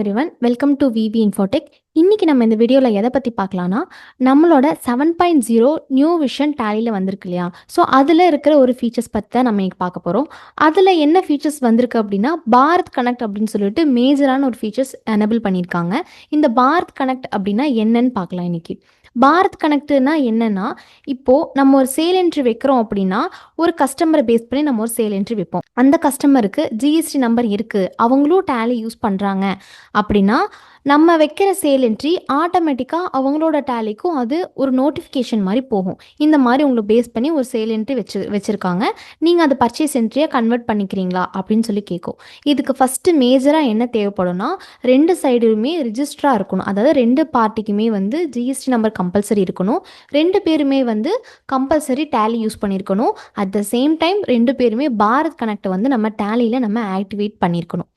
Everyone, welcome to VeeVee Infotech. இன்னைக்கு நம்ம இந்த வீடியோவில் எதை பற்றி பார்க்கலான்னா, நம்மளோட 7.0 நியூ விஷன் டேலியில் வந்திருக்கு இல்லையா? ஸோ அதில் இருக்கிற ஒரு ஃபீச்சர்ஸ் பற்றி தான் நம்ம இன்னைக்கு பார்க்க போகிறோம். அதில் என்ன ஃபீச்சர்ஸ் வந்திருக்கு அப்படின்னா, பாரத் கனெக்ட் அப்படின்னு சொல்லிட்டு மேஜரான ஒரு ஃபீச்சர்ஸ் எனேபிள் பண்ணியிருக்காங்க. இந்த பாரத் கனெக்ட் அப்படின்னா என்னன்னு பார்க்கலாம் இன்னைக்கு. பாரத் கனெக்ட்னா என்னன்னா, இப்போது நம்ம ஒரு சேல் என்ட்ரி வைக்கிறோம் அப்படின்னா, ஒரு கஸ்டமரை பேஸ் பண்ணி நம்ம ஒரு சேல் என்ட்ரி வைப்போம். அந்த கஸ்டமருக்கு ஜிஎஸ்டி நம்பர் இருக்குது, அவங்களும் டேலி யூஸ் பண்ணுறாங்க அப்படின்னா, நம்ம வைக்கிற சேல் என்ட்ரி ஆட்டோமேட்டிக்காக அவங்களோட டேலிக்கும் அது ஒரு நோட்டிஃபிகேஷன் மாதிரி போகும். இந்த மாதிரி உங்களை பேஸ் பண்ணி ஒரு சேல் என்ட்ரி வச்சுருக்காங்க, நீங்கள் அதை பர்ச்சேஸ் என்ட்ரியை கன்வெர்ட் பண்ணிக்கிறீங்களா அப்படின்னு சொல்லி கேட்கும். இதுக்கு ஃபஸ்ட்டு மேஜராக என்ன தேவைப்படும்னா, ரெண்டு சைடுமே ரிஜிஸ்டராக இருக்கணும். அதாவது ரெண்டு பார்ட்டிக்குமே வந்து ஜிஎஸ்டி நம்பர் கம்பல்சரி இருக்கணும். ரெண்டு பேருமே வந்து கம்பல்சரி டேலி யூஸ் பண்ணியிருக்கணும். அட் த சேம் டைம் ரெண்டு பேருமே பாரத் கனெக்டை வந்து நம்ம டேலியில் நம்ம ஆக்டிவேட் பண்ணியிருக்கணும்.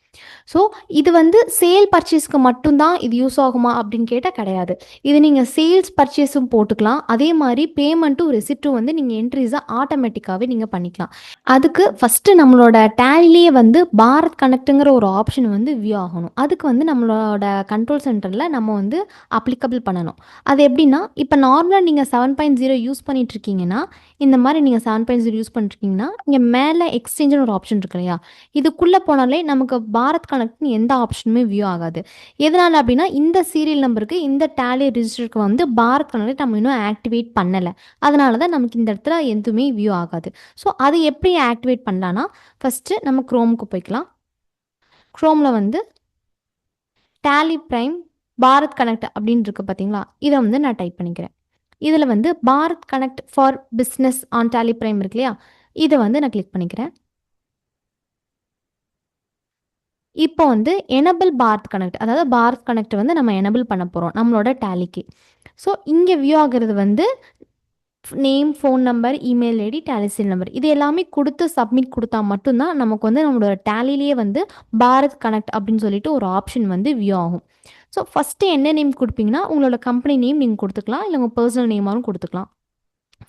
ஸோ இது வந்து சேல் பர்ச்சேஸ்க்கு மட்டும்தான் இது யூஸ் ஆகுமா அப்படின்னு கேட்டால் கிடையாது. இது நீங்கள் சேல்ஸ் பர்ச்சேஸும் போட்டுக்கலாம். அதே மாதிரி பேமெண்ட்டும் ரெசிப்ட்டும் வந்து நீங்கள் என்ட்ரிஸாக ஆட்டோமேட்டிக்காகவே நீங்கள் பண்ணிக்கலாம். அதுக்கு ஃபஸ்ட்டு நம்மளோட டேலிலேயே வந்து பாரத் கனெக்ட்டுங்கிற ஒரு ஆப்ஷன் வந்து வியூ ஆகணும். அதுக்கு வந்து நம்மளோட கண்ட்ரோல் சென்டரில் நம்ம வந்து அப்ளிகபிள் பண்ணணும். அது எப்படின்னா, இப்போ நார்மலாக நீங்கள் 7.0 யூஸ் பண்ணிகிட்ருக்கீங்கன்னா, இந்த மாதிரி நீங்கள் 7.0 யூஸ் பண்ணிருக்கீங்கன்னா, இங்கே மேலே எக்ஸ்சேஞ்சுன்னு ஒரு ஆப்ஷன் இருக்கு இல்லையா? இதுக்குள்ளே போனாலே நமக்கு பாரத் கனெக்ட்னு எந்த ஆப்ஷனுமே வியூ ஆகாது. எதனால் அப்படின்னா, இந்த சீரியல் நம்பருக்கு இந்த டேலி ரிஜிஸ்டருக்கு வந்து பாரத் கனெக்ட் நம்ம இன்னும் ஆக்டிவேட் பண்ணலை. அதனால தான் நமக்கு இந்த இடத்துல எதுவுமே வியூ ஆகாது. ஸோ அது எப்படி ஆக்டிவேட் பண்ணலான்னா, ஃபஸ்ட்டு நம்ம க்ரோமுக்கு போய்க்கலாம். க்ரோமில் வந்து டேலி ப்ரைம் பாரத் கனெக்ட் அப்படின்னு இருக்குது பார்த்தீங்களா? இதை வந்து நான் டைப் பண்ணிக்கிறேன். இதில் வந்து Bharat connect for business on Tally prime இருக்கு இல்லையா? இதை வந்து நான் கிளிக் பண்ணிக்கிறேன். இப்போ வந்து எனேபிள் பாரத் கனெக்ட், அதாவது பாரத் கனெக்ட் வந்து நம்ம எனேபிள் பண்ண போகிறோம் நம்மளோட டேலிக்கு. ஸோ இங்கே வியூ ஆகிறது வந்து name, phone number, email ID, Tally serial number இது எல்லாமே கொடுத்து சப்மிட் கொடுத்தா மட்டும்தான் நமக்கு வந்து நம்மளோட டேலிலேயே வந்து பாரத் கனெக்ட் அப்படின்னு சொல்லிட்டு ஒரு ஆப்ஷன் வந்து வியூ ஆகும். ஸோ ஃபஸ்ட்டு என்ன நேம் கொடுப்பீங்கன்னா, உங்களோட கம்பெனி நேம் நீங்கள் கொடுத்துக்கலாம், இல்லை உங்கள் பர்சனல் நேமாகவும் கொடுத்துக்கலாம்.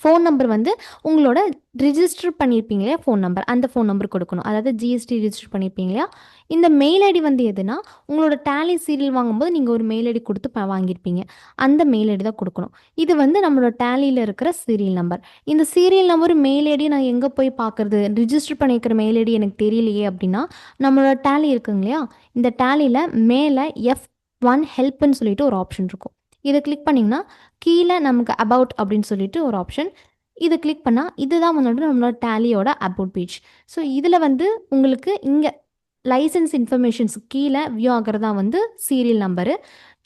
ஃபோன் நம்பர் வந்து உங்களோட ரிஜிஸ்டர் பண்ணியிருப்பீங்க இல்லையா ஃபோன் நம்பர், அந்த ஃபோன் நம்பர் கொடுக்கணும். அதாவது ஜிஎஸ்டி ரிஜிஸ்டர் பண்ணியிருப்பீங்க இல்லையா? இந்த மெயில் ஐடி வந்து எதுனா, உங்களோட டேலி சீரியல் வாங்கும்போது நீங்கள் ஒரு மெயில் ஐடி கொடுத்து வாங்கியிருப்பீங்க, அந்த மெயில் ஐடி தான் கொடுக்கணும். இது வந்து நம்மளோட டேலியில் இருக்கிற சீரியல் நம்பர். இந்த சீரியல் நம்பர் மெயில் ஐடி நான் எங்கே போய் பார்க்குறது? ரிஜிஸ்டர் பண்ணியிருக்கிற மெயில் ஐடி எனக்கு தெரியலையே அப்படின்னா, நம்மளோட டேலி இருக்குங்க இல்லையா? இந்த டேலியில் மேலே F1 ஹெல்ப்னு சொல்லிட்டு ஒரு ஆப்ஷன் இருக்கும். இதை கிளிக் பண்ணிங்கன்னா கீழே நமக்கு அபவுட் அப்படின்னு சொல்லிட்டு ஒரு ஆப்ஷன், இதை கிளிக் பண்ணால் இதுதான் வந்துட்டு நம்மளோட டேலியோட அபவுட் பேஜ். ஸோ இதில் வந்து உங்களுக்கு இங்கே லைசன்ஸ் இன்ஃபர்மேஷன்ஸ் கீழே வியூ ஆகிறதா வந்து சீரியல் நம்பரு,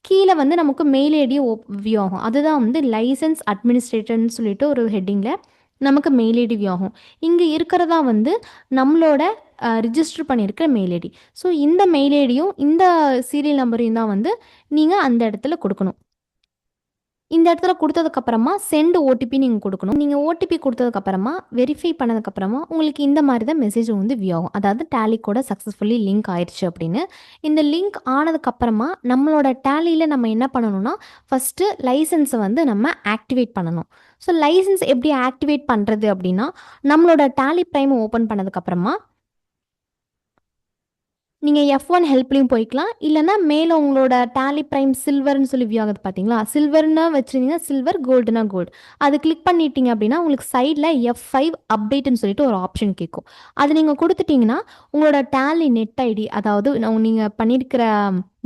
கீழே வந்து நமக்கு மெயில் ஐடியும் வியூ ஆகும். அதுதான் வந்து லைசன்ஸ் அட்மினிஸ்ட்ரேட்டர்னு சொல்லிட்டு ஒரு ஹெட்டிங்கில் நமக்கு மெயில் ஐடி வியூ ஆகும். இங்கே இருக்கிறதா வந்து நம்மளோட ரிஜிஸ்டர் பண்ணியிருக்கிற மெயில் ஐடி. ஸோ இந்த மெயில் ஐடியும் இந்த சீரியல் நம்பரையும் தான் வந்து நீங்கள் அந்த இடத்துல கொடுக்கணும். இந்த இடத்துல கொடுத்ததுக்கப்புறமா சென்ட் ஓடிபி நீங்கள் கொடுக்கணும். நீங்கள் ஓடிபி கொடுத்ததுக்கப்புறமா வெரிஃபை பண்ணதுக்கப்புறமா உங்களுக்கு இந்த மாதிரி தான் மெசேஜ் வந்து வியூ ஆகும். அதாவது டேலி கூட சக்ஸஸ்ஃபுல்லி லிங்க் ஆயிடுச்சு அப்படின்னு. இந்த லிங்க் ஆனதுக்கப்புறமா நம்மளோட டேலியில் நம்ம என்ன பண்ணணும்னா, ஃபஸ்ட்டு லைசன்ஸை வந்து நம்ம ஆக்டிவேட் பண்ணணும். ஸோ லைசன்ஸ் எப்படி ஆக்டிவேட் பண்ணுறது அப்படின்னா, நம்மளோட டேலி ப்ரைம் ஓப்பன் பண்ணதுக்கப்புறமா நீங்கள் F1 ஹெல்ப்லையும் போய்க்கலாம், இல்லைனா மேலே உங்களோட டேலி ப்ரைம் சில்வர்னு சொல்லி வியூ ஆகுது பார்த்தீங்களா? சில்வர்னா வச்சுருந்தீங்கன்னா சில்வர், கோல்டுனா கோல்டு. அது கிளிக் பண்ணிட்டீங்க அப்படின்னா உங்களுக்கு சைடில் F5 அப்டேட்னு சொல்லிட்டு ஒரு ஆப்ஷன் கேட்கும். அது நீங்கள் கொடுத்துட்டிங்கன்னா உங்களோட டேலி நெட் ஐடி, அதாவது நீங்கள் பண்ணியிருக்கிற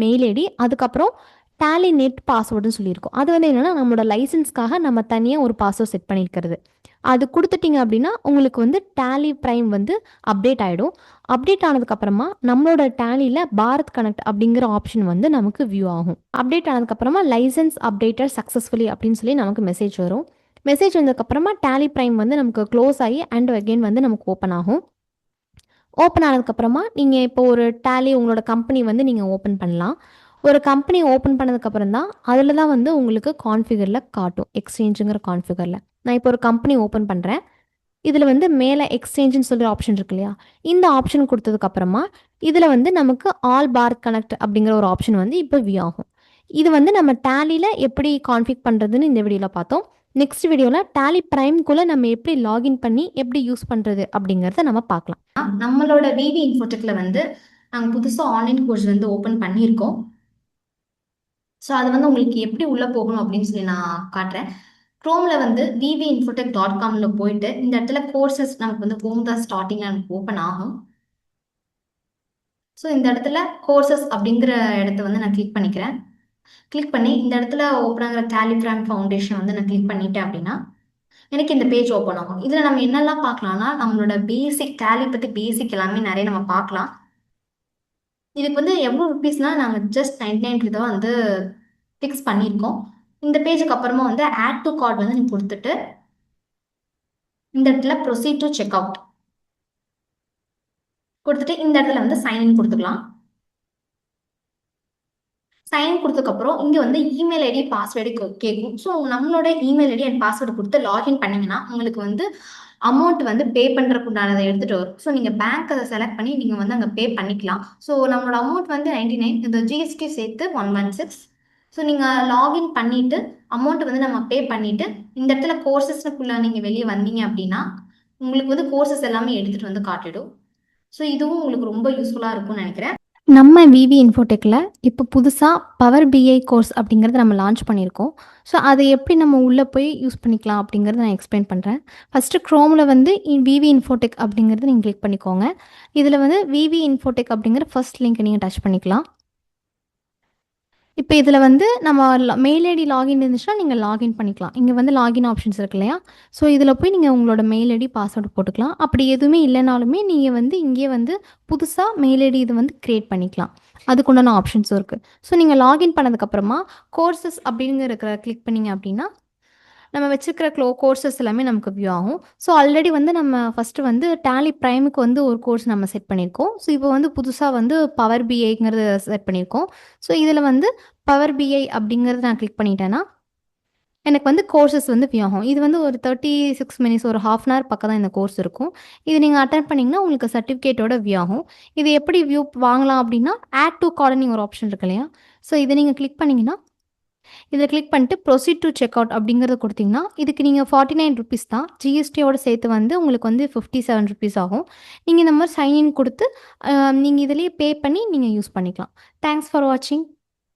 மெயில் ஐடி, அதுக்கப்புறம் டேலி நெட் பாஸ்வேர்டுன்னு சொல்லியிருக்கோம். அது வந்து என்னென்னா நம்மளோட லைசன்ஸ்க்காக நம்ம தனியாக ஒரு பாஸ்வேர்ட் செட் பண்ணியிருக்கிறது. அது கொடுத்துட்டிங்க அப்படின்னா உங்களுக்கு வந்து டேலி ப்ரைம் வந்து அப்டேட் ஆகிடும். அப்டேட் ஆனதுக்கப்புறமா நம்மளோட டேலியில் பாரத் கனெக்ட் அப்படிங்கிற ஆப்ஷன் வந்து நமக்கு வியூ ஆகும். அப்டேட் ஆனதுக்கப்புறமா லைசன்ஸ் அப்டேட்டர் சக்ஸஸ்ஃபுல்லி அப்படின்னு சொல்லி நமக்கு மெசேஜ் வரும். மெசேஜ் வந்ததுக்கப்புறமா டேலி ப்ரைம் வந்து நமக்கு க்ளோஸ் ஆகி அண்ட் அகெயின் வந்து நமக்கு ஓப்பன் ஆகும். ஓப்பன் ஆனதுக்கப்புறமா நீங்கள் இப்போ ஒரு டேலி உங்களோட கம்பெனி வந்து நீங்கள் ஓப்பன் பண்ணலாம். ஒரு கம்பெனி ஓப்பன் பண்ணதுக்கப்புறம் தான் அதில் தான் வந்து உங்களுக்கு கான்ஃபிகரில் காட்டும், எக்ஸ்சேஞ்சுங்கிற கான்ஃபிகரில். நான் இப்போ ஒரு கம்பெனி ஓப்பன் பண்ணுறேன். இதில் வந்து மேலே எக்ஸ்சேஞ்சுன்னு சொல்லி ஆப்ஷன் இருக்கு இல்லையா? இந்த ஆப்ஷன் கொடுத்ததுக்கப்புறமா இதில் வந்து நமக்கு ஆல் பாரத் கனெக்ட் அப்படிங்கிற ஒரு ஆப்ஷன் வந்து இப்போ வியூ ஆகும். இது வந்து நம்ம டேலியில் எப்படி கான்ஃபிக் பண்ணுறதுன்னு இந்த வீடியோவில் பார்த்தோம். நெக்ஸ்ட் வீடியோவில் டேலி ப்ரைம்குள்ளே நம்ம எப்படி லாகின் பண்ணி எப்படி யூஸ் பண்ணுறது அப்படிங்கிறத நம்ம பார்க்கலாம். நம்மளோட VeeVee Infotechல வந்து நாங்கள் புதுசாக ஆன்லைன் கோர்ஸ் வந்து ஓப்பன் பண்ணியிருக்கோம். ஸோ அது வந்து உங்களுக்கு எப்படி உள்ளே போகணும் அப்படின்னு சொல்லி நான் காட்டுறேன். க்ரோமில் வந்து VeeVee Infotech.comல போயிட்டு இந்த இடத்துல கோர்சஸ் நமக்கு வந்து ஹோம் தான் ஸ்டார்டிங்கில் நமக்கு ஓப்பன் ஆகும். ஸோ இந்த இடத்துல கோர்சஸ் அப்படிங்கிற இடத்த வந்து நான் கிளிக் பண்ணிக்கிறேன். கிளிக் பண்ணி இந்த இடத்துல ஓப்பன் ஆகிற டேலி பிராண்ட் ஃபவுண்டேஷன் வந்து நான் கிளிக் பண்ணிட்டேன் அப்படின்னா எனக்கு இந்த பேஜ் ஓப்பன் ஆகும். இதில் நம்ம என்னெல்லாம் பார்க்கலாம்னா நம்மளோட பேசிக் டேலி பற்றி பேசிக் எல்லாமே நிறைய நம்ம பார்க்கலாம். இதுக்கு வந்து எவ்வளோ ருபீஸ்னால் நாங்கள் ஜஸ்ட் 99 தான் வந்து ஃபிக்ஸ் பண்ணியிருக்கோம். இந்த பேஜுக்கு அப்புறமா வந்து ஆட் டு கார்ட் வந்து நீங்கள் கொடுத்துட்டு இந்த இடத்துல ப்ரொசீட் டு செக் அவுட் கொடுத்துட்டு இந்த இடத்துல வந்து சைன்இன் கொடுத்துக்கலாம். சைன் கொடுத்ததுக்கப்புறம் இங்கே வந்து இமெயில் ஐடி பாஸ்வேர்டு கேட்கும். ஸோ நம்மளோட இமெயில் ஐடி அண்ட் பாஸ்வேர்டு கொடுத்து லாகின் பண்ணிங்கன்னா உங்களுக்கு வந்து அமௌண்ட் வந்து பே பண்ணுறதுக்கு உண்டானதை எடுத்துகிட்டு வரும். ஸோ நீங்கள் பேங்க் அதை செலக்ட் பண்ணி நீங்கள் வந்து அங்கே பே பண்ணிக்கலாம். ஸோ நம்மளோட அமௌண்ட் வந்து 99, இந்த ஜிஎஸ்டி சேர்த்து 116. ஸோ நீங்கள் லாகின் பண்ணிவிட்டு அமௌண்ட் வந்து நம்ம பே பண்ணிவிட்டு இந்த இடத்துல கோர்சஸ்க்குள்ளே நீங்கள் வெளியே வந்தீங்க அப்படின்னா உங்களுக்கு வந்து கோர்சஸ் எல்லாமே எடுத்துகிட்டு வந்து காட்டிடும். ஸோ இதுவும் உங்களுக்கு ரொம்ப யூஸ்ஃபுல்லாக இருக்கும்னு நினைக்கிறேன். நம்ம VeeVee Infotechல இப்போ புதுசாக பவர் பிஐ கோர்ஸ் அப்படிங்கிறத நம்ம லான்ச் பண்ணியிருக்கோம். ஸோ அதை எப்படி நம்ம உள்ளே போய் யூஸ் பண்ணிக்கலாம் அப்படிங்கிறத நான் எக்ஸ்பிளைன் பண்ணுறேன். ஃபஸ்ட்டு க்ரோமில் வந்து VeeVee Infotech அப்படிங்கிறத நீங்கள் கிளிக் பண்ணிக்கோங்க. இதில் வந்து VeeVee Infotech அப்படிங்கிற ஃபர்ஸ்ட் லிங்க் நீங்கள் டச் பண்ணிக்கலாம். இப்போ இதில் வந்து நம்ம மெயில் ஐடி லாகின் இருந்துச்சுன்னா நீங்கள் லாகின் பண்ணிக்கலாம். இங்கே வந்து லாகின் ஆப்ஷன்ஸ் இருக்கு இல்லையா? ஸோ இதில் போய் நீங்கள் உங்களோட மெயில் ஐடி பாஸ்வேர்டு போட்டுக்கலாம். அப்படி எதுவுமே இல்லைனாலுமே நீங்கள் வந்து இங்கே வந்து புதுசாக மெயில் ஐடி இது வந்து க்ரியேட் பண்ணிக்கலாம். அதுக்குண்டான ஆப்ஷன்ஸும் இருக்குது. ஸோ நீங்கள் லாகின் பண்ணதுக்கப்புறமா கோர்சஸ் அப்படிங்கிற இருக்கிற கிளிக் பண்ணிங்க அப்படின்னா நம்ம வச்சுருக்கிற கோர்சஸ் எல்லாமே நமக்கு வியூ ஆகும். ஸோ ஆல்ரெடி வந்து நம்ம ஃபஸ்ட்டு வந்து டேலி ப்ரைமுக்கு வந்து ஒரு கோர்ஸ் நம்ம செட் பண்ணியிருக்கோம். ஸோ இப்போ வந்து புதுசாக வந்து பவர் பிஐங்கிறது செட் பண்ணியிருக்கோம். ஸோ இதில் வந்து பவர் பிஐ அப்படிங்கிறது நான் கிளிக் பண்ணிட்டேன்னா எனக்கு வந்து கோர்சஸ் வந்து வியூ ஆகும். இது வந்து ஒரு 36 மினிட்ஸ், ஒரு ஹாஃப் அன் ஹவர் பக்கம் தான் இந்த கோர்ஸ் இருக்கும். இது நீங்கள் அட்டன் பண்ணிங்கன்னா உங்களுக்கு சர்டிஃபிகேட்டோட வியூ ஆகும். இது எப்படி வியூ வாங்கலாம் அப்படின்னா ஆட் டு கார்டனிங் ஒரு ஆப்ஷன் இருக்கு இல்லையா? ஸோ இதை நீங்கள் கிளிக் பண்ணிங்கன்னா இதில் கிளிக் பண்ணிட்டு ப்ரொசீட் டு செக் அவுட் அப்படிங்கிறத கொடுத்தீங்கன்னா இதுக்கு நீங்கள் 49 ருபீஸ் தான், ஜிஎஸ்டியோட சேர்த்து வந்து உங்களுக்கு வந்து 57 ருபீஸ் ஆகும். நீங்கள் இந்த மாதிரி சைன்இன் கொடுத்து நீங்கள் இதிலேயே பே பண்ணி நீங்கள் யூஸ் பண்ணிக்கலாம். தேங்க்ஸ் ஃபார் வாட்சிங்.